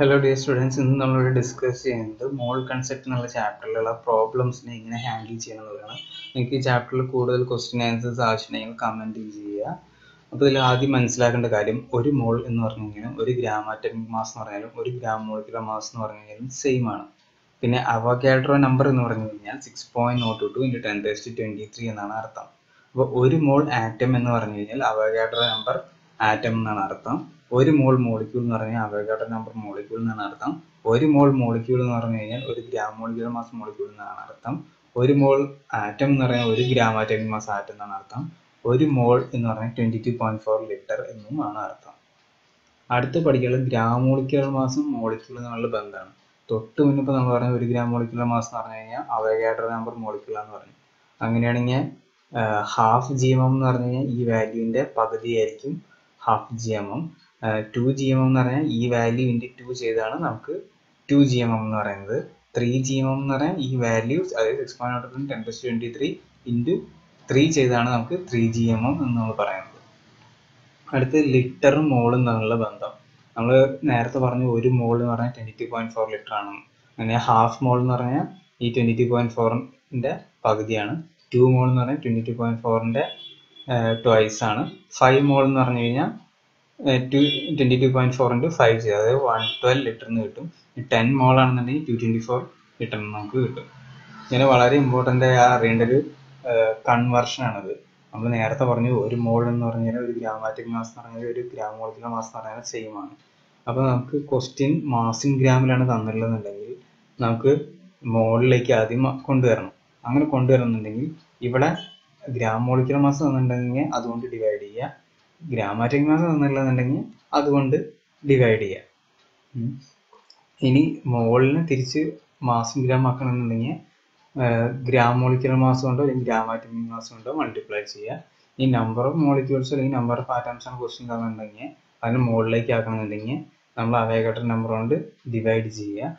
Hello dear students, ഇന്ന് നമ്മൾ discuss ചെയ്യുന്നത് മോൾ കൺസെപ്റ്റ് എന്നുള്ള ചാപ്റ്ററിലുള്ള പ്രോബ്ലംസിനെ എങ്ങനെ ഹാൻഡിൽ ചെയ്യണമെന്നുള്ളതാണ്. നിങ്ങൾക്ക് ഈ ചാപ്റ്ററിൽ കൂടുതൽ ക്വസ്റ്റ്യൻ ആൻസേഴ്സ് ആവശ്യമുണ്ടെങ്കിൽ കമൻറ്റ് ചെയ്യുക. അപ്പോൾ ഇതിൽ ആദ്യം മനസ്സിലാക്കേണ്ട കാര്യം, ഒരു മോൾ എന്ന് പറഞ്ഞു കഴിഞ്ഞാൽ ഒരു ഗ്രാം ആറ്റമിക് മാസ് എന്ന് പറഞ്ഞാലും ഒരു ഗ്രാം മോളിക്കുലർ മാസ് എന്ന് പറഞ്ഞു കഴിഞ്ഞാലും സെയിം ആണ്. പിന്നെ അവഗാഡ്രോ നമ്പർ എന്ന് പറഞ്ഞു കഴിഞ്ഞാൽ 6.022 × 10⁻23 എന്നാണ് അർത്ഥം. അപ്പോൾ ഒരു മോൾ ആറ്റം എന്ന് പറഞ്ഞു കഴിഞ്ഞാൽ അവഗാഡ്രോ നമ്പർ ആറ്റം എന്നാണ് അർത്ഥം. ഒരു മോൾ മോളിക്യൂൾ എന്ന് പറഞ്ഞാൽ അവഗാഡ്രോ നമ്പർ മോളിക്യൂൾ എന്നാണ് അർത്ഥം. ഒരു മോൾ മോളിക്യൂൾ എന്ന് പറഞ്ഞു കഴിഞ്ഞാൽ ഒരു ഗ്രാം മോളിക്കുലർ മാസ് മോളിക്യൂൾ എന്നാണ് അർത്ഥം. ഒരു മോൾ ആറ്റം എന്ന് പറഞ്ഞാൽ ഒരു ഗ്രാം ആറ്റമിക് മാസ് ആറ്റം എന്നാണ് അർത്ഥം. ഒരു മോൾ എന്ന് പറഞ്ഞാൽ 22.4 ലിറ്റർ എന്നുമാണ് അർത്ഥം. അടുത്ത് പഠിക്കുന്നത് ഗ്രാം മോളിക്കുലർ മാസും മോളിക്യൂൾ തമ്മിലുള്ള ബന്ധമാണ്. തൊട്ട് മുന്നിപ്പോൾ നമ്മൾ പറഞ്ഞ ഒരു ഗ്രാം മോളിക്കുലർ മാസ് എന്ന് പറഞ്ഞു കഴിഞ്ഞാൽ അവഗാഡ്രോ നമ്പർ മോളിക്യൂൾ എന്ന് പറഞ്ഞു. അങ്ങനെയാണെങ്കിൽ ഹാഫ് GMM എന്ന് പറഞ്ഞു കഴിഞ്ഞാൽ ഈ വാല്യൂവിൻ്റെ പകുതിയായിരിക്കും ഹാഫ് GMM. 2 GMM എന്ന് പറഞ്ഞാൽ ഈ വാല്യൂ ഇൻറ്റു 2 ചെയ്താണ് നമുക്ക് 2 GMM എന്ന് പറയുന്നത്. 3 GMM എന്ന് പറഞ്ഞാൽ ഈ വാല്യൂ, അതായത് 6.022 × 10⁻23 ഇൻറ്റു 3 ചെയ്താണ് നമുക്ക് 3 GMM എന്ന് നമ്മൾ പറയുന്നത്. അടുത്ത് ലിറ്ററും മോളും തമ്മിലുള്ള ബന്ധം. നമ്മൾ നേരത്തെ പറഞ്ഞു ഒരു മോൾ എന്ന് പറഞ്ഞാൽ 22.4 ലിറ്റർ ആണെന്ന്. അങ്ങനെ ഹാഫ് മോൾ എന്ന് പറഞ്ഞാൽ ഈ 22.4ൻ്റെ പകുതിയാണ്. 2 മോൾ എന്ന് പറഞ്ഞാൽ 22.4ൻ്റെ ട്വൈസ് ആണ്. 5 മോൾ എന്ന് പറഞ്ഞു കഴിഞ്ഞാൽ 22.4 × 5 ചെയ്ത്, അതായത് 112 ലിറ്ററിന് കിട്ടും. 10 മോൾ ആണെന്നുണ്ടെങ്കിൽ 224 ലിറ്ററിന് നമുക്ക് കിട്ടും. ഇങ്ങനെ വളരെ ഇമ്പോർട്ടൻ്റ് ആയി അറിയേണ്ട ഒരു കൺവേർഷനാണിത്. നമ്മൾ നേരത്തെ പറഞ്ഞു ഒരു മോൾ എന്ന് പറഞ്ഞാൽ ഒരു ഗ്രാം ആറ്റമിക് മാസ് എന്ന് പറഞ്ഞാൽ ഒരു ഗ്രാം മോളിക്കുലർ മാസ് എന്ന് പറഞ്ഞാൽ സെയിം ആണ്. അപ്പോൾ നമുക്ക് ക്വസ്റ്റ്യൻ മാസ് ഇൻ ഗ്രാമിലാണ് തന്നിട്ടുള്ളതെന്നുണ്ടെങ്കിൽ നമുക്ക് മോളിലേക്ക് ആദ്യം കൊണ്ടുവരണം. അങ്ങനെ കൊണ്ടുവരുന്നുണ്ടെങ്കിൽ ഇവിടെ ഗ്രാം മോളിക്കുലർ മാസ് തന്നിട്ടുണ്ടെങ്കിൽ അതുകൊണ്ട് ഡിവൈഡ് ചെയ്യുക. ഗ്രാം ആറ്റമിക് മാസ് തന്നിട്ടുണ്ടെങ്കിൽ അതുകൊണ്ട് ഡിവൈഡ് ചെയ്യുക. ഇനി മോളിനെ തിരിച്ച് മാസ് ഇൻ ഗ്രാം ആക്കണമെന്നുണ്ടെങ്കിൽ ഗ്രാം മോളിക്കുലർ മാസ് കൊണ്ടോ അല്ലെങ്കിൽ ഗ്രാം ആറ്റമിക് മാസ് കൊണ്ടോ മൾട്ടിപ്ലൈ ചെയ്യുക. ഈ നമ്പർ ഓഫ് മോളിക്യൂൾസ് അല്ലെങ്കിൽ നമ്പർ ഓഫ് ആറ്റംസ് ആണ് ക്വസ്റ്റ്യൻ തന്നിട്ടുണ്ടെങ്കിൽ അതിന് മുകളിലേക്ക് ആക്കണമെന്നുണ്ടെങ്കിൽ നമ്മൾ അവഗാഡ്രോ നമ്പർ കൊണ്ട് ഡിവൈഡ് ചെയ്യുക.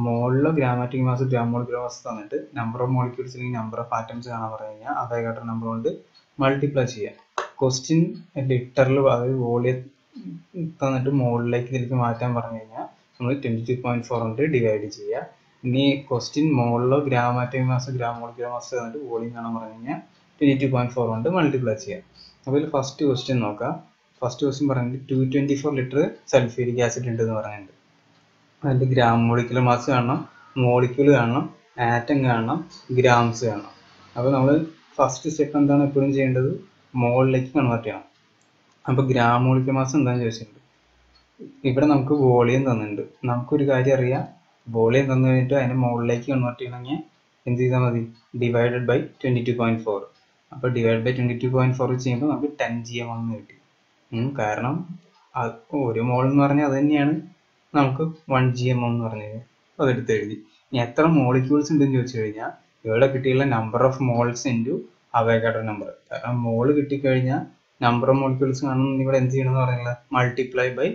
മോളിലോ gram atomic mass gram molecular mass തന്നിട്ട് നമ്പർ ഓഫ് മോളിക്യൂൾസ് അല്ലെങ്കിൽ നമ്പർ ഓഫ് ആറ്റംസ് കാണാൻ പറഞ്ഞു കഴിഞ്ഞാൽ അവഗാഡ്രോ നമ്പർ കൊണ്ട് മൾട്ടിപ്ലൈ ചെയ്യുക. ക്വസ്റ്റ്യൻ ലിറ്ററിൽ, അതായത് വോളിയം തന്നിട്ട് മുകളിലേക്ക് ഇതിലേക്ക് മാറ്റാൻ പറഞ്ഞു കഴിഞ്ഞാൽ നമ്മൾ 22.4 കൊണ്ട് ഡിവൈഡ് ചെയ്യുക. ഇനി ക്വസ്റ്റ്യൻ മോളിലോ gram atomic mass gram molecular mass തന്നിട്ട് വോളിയം കാണാൻ പറഞ്ഞു കഴിഞ്ഞാൽ 22.4 കൊണ്ട് മൾട്ടിപ്ലൈ ചെയ്യുക. അപ്പോൾ ഇതിൽ ഫസ്റ്റ് ക്വസ്റ്റ്യൻ നോക്കാം. ഫസ്റ്റ് ക്വസ്റ്റ്യൻ പറഞ്ഞിട്ട് 224 ലിറ്റർ സൾഫ്യൂരിക് ആസിഡ് ഉണ്ട് എന്ന് പറഞ്ഞിട്ടുണ്ട്. അതിൻ്റെ ഗ്രാം മോളിക്കുലർ മാസ് കാണണം, മോളിക്യൂൾ കാണണം, ആറ്റം കാണണം, ഗ്രാംസ് കാണണം. അപ്പോൾ നമ്മൾ ഫസ്റ്റ് സ്റ്റെപ്പ് എന്താണ് എപ്പോഴും ചെയ്യേണ്ടത്? മോളിലേക്ക് കൺവേർട്ട് ചെയ്യണം. അപ്പോൾ ഗ്രാം മോളിക്കുലർ മാസ് എന്താണെന്ന് ചോദിച്ചിട്ടുണ്ട്. ഇവിടെ നമുക്ക് വോളിയം തന്നിട്ടുണ്ട്. നമുക്കൊരു കാര്യം അറിയാം, വോളിയം തന്നു കഴിഞ്ഞിട്ട് അതിനെ മുകളിലേക്ക് കൺവേർട്ട് ചെയ്യണമെങ്കിൽ എന്ത് ചെയ്താൽ മതി? Divided by 22.4. അപ്പോൾ ഡിവൈഡ് ബൈ 22.4 ചെയ്യുമ്പോൾ നമുക്ക് 10 GMM എന്ന് കിട്ടി. കാരണം ഒരു മോൾ എന്ന് പറഞ്ഞാൽ അത് തന്നെയാണ് നമുക്ക് 1 GMM എന്ന് പറഞ്ഞത്. അതെടുത്ത് എഴുതി. ഇനി എത്ര മോളിക്യൂൾസ് ഉണ്ടെന്ന് ചോദിച്ചു കഴിഞ്ഞാൽ ഇവിടെ കിട്ടിയുള്ള number of moles into Avogadro number. കാരണം മോള് കിട്ടിക്കഴിഞ്ഞാൽ നമ്പർ ഓഫ് മോളിക്യൂൾസ് കാണുമ്പോൾ ഇവിടെ എന്ത് ചെയ്യണമെന്ന് പറയുന്നത്? Multiply by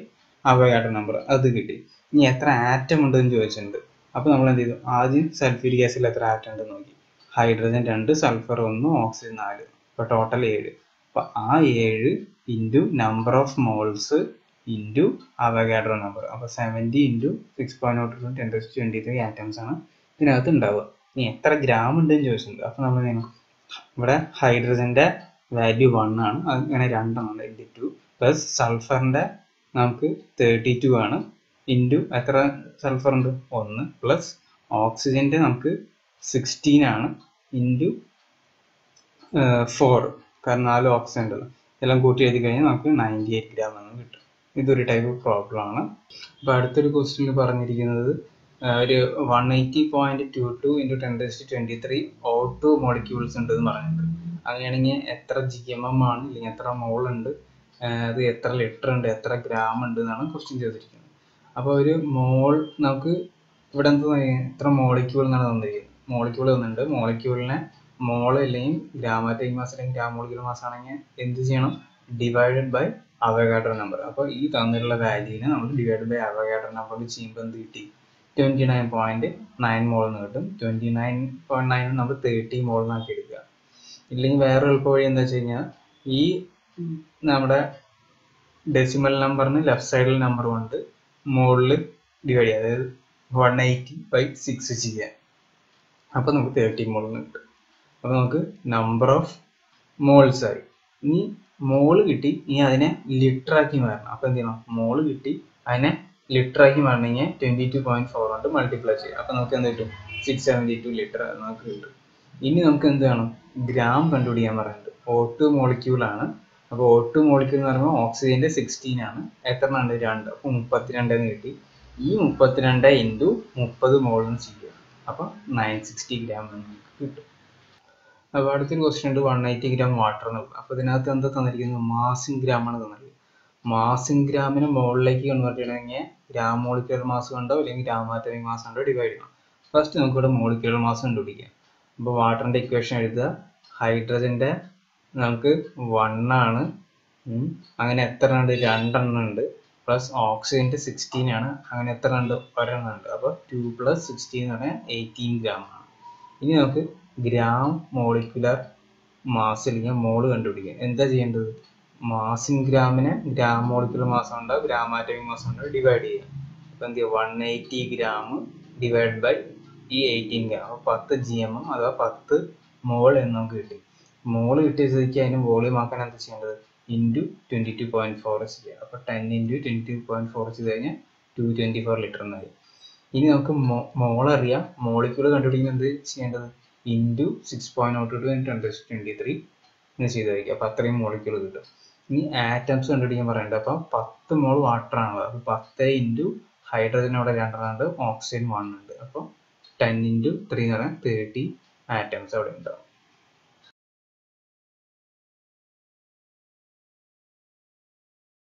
Avogadro number. അത് കിട്ടി. ഇനി എത്ര ആറ്റം ഉണ്ടെന്ന് ചോദിച്ചിട്ടുണ്ട്. അപ്പോൾ നമ്മൾ എന്ത് ചെയ്തു? ആദ്യം സൾഫ്യൂരിക് ആസിഡിൽ എത്ര ആറ്റം ഉണ്ടെന്ന് നോക്കി. Hydrogen 2, sulphur 1, oxygen 4. അപ്പോൾ ടോട്ടൽ 7. അപ്പോൾ ആ 7 into number of moles into Avogadro number. അപ്പോൾ 70 ഇൻറ്റു 6.022 × 10⁻23 ആറ്റംസ് ആണ് ഇതിനകത്ത് ഉണ്ടാവുക. ഇനി എത്ര ഗ്രാം ഉണ്ടെന്ന് ചോദിച്ചിട്ടുണ്ട്. അപ്പോൾ നമ്മൾ ഇവിടെ ഹൈഡ്രജൻ്റെ വാല്യൂ 1 ആണ്, അങ്ങനെ 2 ഉണ്ട്, ഇൻറ്റു 2 പ്ലസ് സൾഫറിൻ്റെ നമുക്ക് 32 ആണ്, ഇൻറ്റു എത്ര സൾഫർ ഉണ്ട്? 1 പ്ലസ് ഓക്സിജൻ്റെ നമുക്ക് 16 ആണ്, ഇൻറ്റു 4, കാരണം 4 ഓക്സിജൻ ഉണ്ടല്ലോ. ഇതെല്ലാം കൂട്ടി എഴുതി കഴിഞ്ഞാൽ നമുക്ക് 98 ഗ്രാം എന്ന് കിട്ടും. ഇതൊരു ടൈപ്പ് പ്രോബ്ലം ആണ്. അപ്പോൾ അടുത്തൊരു ക്വസ്റ്റ്യനിൽ പറഞ്ഞിരിക്കുന്നത് ഒരു 180.22 × 10⁻23 O2 മോളിക്യൂൾസ് ഉണ്ടെന്ന് പറഞ്ഞിട്ടുണ്ട്. അങ്ങനെയാണെങ്കിൽ എത്ര GMM ആണ്, അല്ലെങ്കിൽ എത്ര മോൾ ഉണ്ട്, അത് എത്ര ലിറ്റർ ഉണ്ട്, എത്ര ഗ്രാം ഉണ്ട് എന്നാണ് ക്വസ്റ്റ്യൻ ചെയ്തിരിക്കുന്നത്. അപ്പോൾ ഒരു മോൾ നമുക്ക് ഇവിടെ എന്താ, എത്ര മോളിക്യൂൾ എന്നാണ് തന്നിരിക്കുന്നത്. മോളിക്യൂൾ തന്നിട്ടുണ്ട്. മോളിക്യൂളിനെ മോൾ അല്ലെങ്കിൽ ഗ്രാം ആറ്റമിക് മാസ് അല്ലെങ്കിൽ ഗ്രാം മോളിക്കുലർ മാസ് ആണെങ്കിൽ എന്ത് ചെയ്യണം? Divided by Avogadro number. അപ്പോൾ ഈ തന്നിട്ടുള്ള വാല്യൂവിനെ നമ്മൾ ഡിവൈഡ് ബൈ അവഗാഡ്രോ നമ്പറിൽ ചെയ്യുമ്പോൾ എന്ത് കിട്ടി? 29.9 മോൾ എന്ന് കിട്ടും. 29.9 നമ്മൾ 30 മോൾ എന്നാക്കി എടുക്കുക. ഇല്ലെങ്കിൽ വേറെ എളുപ്പ വഴി എന്താ വെച്ച് കഴിഞ്ഞാൽ ഈ നമ്മുടെ ഡെസിമൽ നമ്പറിന് ലെഫ്റ്റ് സൈഡിൽ നമ്പർ കൊണ്ട് മോളിൽ ഡിവൈഡ് ചെയ്യുക, അതായത് 180/6 ചെയ്യാൻ. അപ്പോൾ നമുക്ക് 30 മോൾ കിട്ടും. അപ്പോൾ നമുക്ക് നമ്പർ ഓഫ് മോൾസ് ആയി. ഇനി മോള് കിട്ടി, ഇനി അതിനെ ലിറ്റർ ആക്കി മാറണം. അപ്പോൾ എന്ത് ചെയ്യണം? മോള് കിട്ടി, അതിനെ ലിറ്റർ ആക്കി മാറണമെങ്കിൽ 22.4 കൊണ്ട് മൾട്ടിപ്ലൈ ചെയ്യാം. അപ്പോൾ നമുക്ക് എന്ത് കിട്ടും? 672 ലിറ്റർ നമുക്ക് കിട്ടും. ഇനി നമുക്ക് എന്ത് വേണം? ഗ്രാം കണ്ടുപിടിക്കാൻ പറയുന്നത്. O2 മോളിക്യൂൾ ആണ്. അപ്പോൾ O2 മോളിക്യൂൾ എന്ന് പറയുമ്പോൾ ഓക്സിജന്റെ 16 ആണ്. എത്ര ഉണ്ട്? 2. അപ്പോൾ 32 എന്ന് കിട്ടി. ഈ 32 ഇൻറ്റു 30 മോൾ എന്ന് ചെയ്യുക. അപ്പോൾ 960 ഗ്രാം നമുക്ക് കിട്ടും. അപ്പോൾ അടുത്തൊരു ക്വസ്റ്റ്യൻ ഉണ്ട്, 180 ഗ്രാം വാട്ടർ എന്നുള്ളത്. അപ്പോൾ ഇതിനകത്ത് എന്താ തന്നിരിക്കുന്നത്? മാസ് ഇൻ ഗ്രാം ആണ് തന്നിരിക്കുന്നത്. മാസ് ഇൻ ഗ്രാമിനെ മോളിലേക്ക് കൺവേർട്ട് ചെയ്യണമെങ്കിൽ ഗ്രാം മോളിക്യുലർ മാസ് കണ്ടോ അല്ലെങ്കിൽ ഗ്രാം ആറ്റോമിക് മാസ് കണ്ടോ ഡിവൈഡ് ചെയ്യണം. ഫസ്റ്റ് നമുക്ക് ഇവിടെ മോളിക്യുലർ മാസ് കണ്ടുപിടിക്കാം. അപ്പോൾ വാട്ടറിൻ്റെ ഇക്വേഷൻ എഴുതുക. ഹൈഡ്രജൻ്റെ നമുക്ക് 1 ആണ്. അങ്ങനെ എത്ര ഉണ്ട്? 2 എണ്ണം ഉണ്ട്. പ്ലസ് ഓക്സിജൻ്റെ 16 ആണ്. അങ്ങനെ എത്ര ഉണ്ട്? 1 എണ്ണം ഉണ്ട്. അപ്പോൾ 2 + 16 എന്ന് പറഞ്ഞാൽ 18 ഗ്രാം ആണ്. ഇനി നമുക്ക് ഗ്രാം മോളിക്യുലർ മാസ് അല്ലെങ്കിൽ മോള് കണ്ടുപിടിക്കാം. എന്താ ചെയ്യേണ്ടത്? മാസ് ഇൻ ഗ്രാമിനെ ഗ്രാം മോളിക്യുലർ മാസ് കൊണ്ട് ഗ്രാം ആറ്റോമിക് മാസ് കൊണ്ട് ഡിവൈഡ് ചെയ്യാം. അപ്പോൾ എന്ത് ചെയ്യുക? 180 ഗ്രാം ഡിവൈഡ് ബൈ ഈ 18 ഗ്രാം. അപ്പോൾ 10 gm അഥവാ 10 മോൾ എന്ന് നമുക്ക് കിട്ടി. മോള് കിട്ടിയ സ്ഥിതിക്ക് അതിന് വോളിയം ആക്കാൻ എന്താ ചെയ്യേണ്ടത്? ഇൻറ്റു 22.4 ചെയ്യുക. അപ്പോൾ 10 × 22.4 ചെയ്ത് കഴിഞ്ഞാൽ 224 ലിറ്റർ എന്നായി. ഇനി നമുക്ക് മോൾ അറിയാം. മോളിക്യൂൾ കണ്ടുപിടിക്കാൻ എന്ത് ചെയ്യേണ്ടത്? ഇൻറ്റു 6.02 × 10⁻23 എന്ന് ചെയ്ത് വയ്ക്കുക. അപ്പോൾ അത്രയും മോളിക്യൂൾ കിട്ടും. ഇനി ആറ്റംസ് കണ്ടുപിടിക്കാൻ പറയേണ്ടത്. അപ്പം 10 മോൾ വാട്ടർ ആണല്ലോ. അപ്പോൾ 10 ഇൻറ്റു ഹൈഡ്രജൻ അവിടെ 2 ഉണ്ട്, ഓക്സിജൻ 1 ഉണ്ട്. അപ്പോൾ 10 × 3 എന്ന് പറഞ്ഞാൽ 30 ആറ്റംസ് അവിടെ ഉണ്ടാവും.